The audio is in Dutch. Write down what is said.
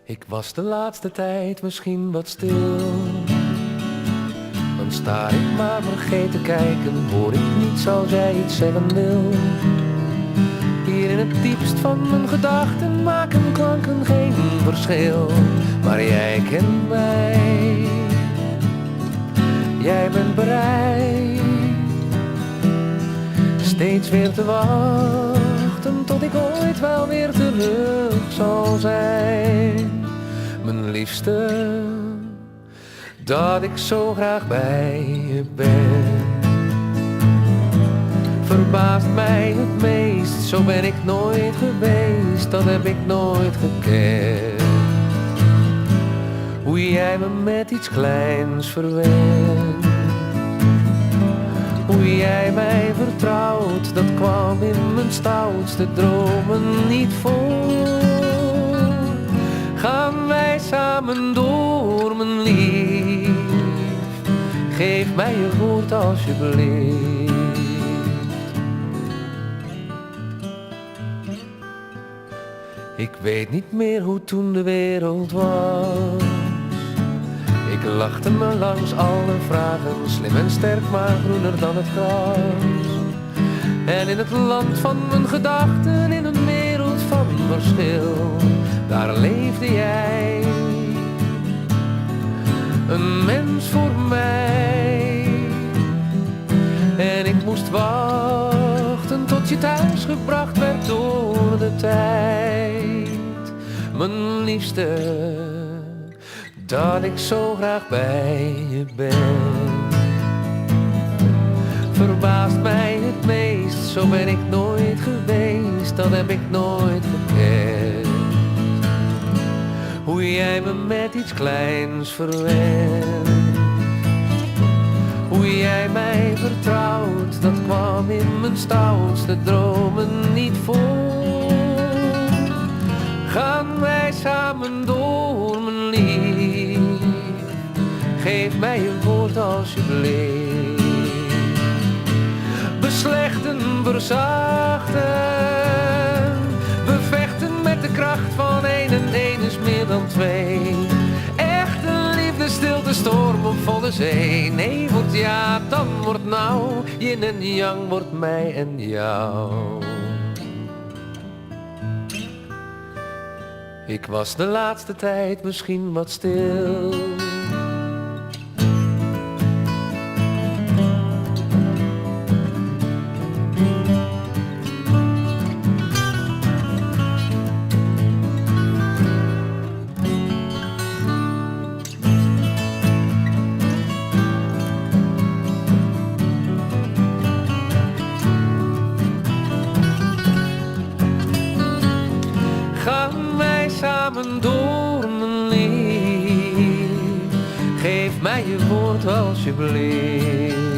Ik was de laatste tijd misschien wat stil. Dan sta ik maar vergeten te kijken, hoor ik niets als jij iets zeggen wil. Hier in het diepst van mijn gedachten maken klanken geen verschil. Maar jij kent mij, jij bent bereid steeds weer te wachten tot ik ooit wel weer terug zal zijn. Mijn liefste, dat ik zo graag bij je ben. Verbaast mij het meest, zo ben ik nooit geweest, dat heb ik nooit gekend. Hoe jij me met iets kleins verwendt, hoe jij mij vertrouwt, dat kwam in mijn stoutste dromen niet voor. Gaan wij samen door, mijn lief, geef mij je woord alsjeblieft. Ik weet niet meer hoe toen de wereld was. Ik lachte me langs alle vragen, slim en sterk maar groener dan het gras. En in het land van mijn gedachten, in een wereld van verschil, daar leefde jij, een mens voor mij. En ik moest wachten tot je thuis gebracht werd door de tijd. Mijn liefste, dat ik zo graag bij je ben. Verbaast mij het meest, zo ben ik nooit geweest, dat heb ik nooit gekend. Hoe jij me met iets kleins verwendt, hoe jij mij vertrouwt, dat kwam in mijn stoutste dromen niet voor. Gaan wij samen door, mijn lief, geef mij je woord alsjeblieft. Beslechten, verzachten, we vechten met de kracht van één en één is meer dan twee. Echte liefde, stilte, storm op volle zee. Nee wordt ja, dan wordt nou, yin en yang wordt mij en jou. Ik was de laatste tijd misschien wat stil. Gaan wij samen door, mijn lief, geef mij je woord alsjeblieft.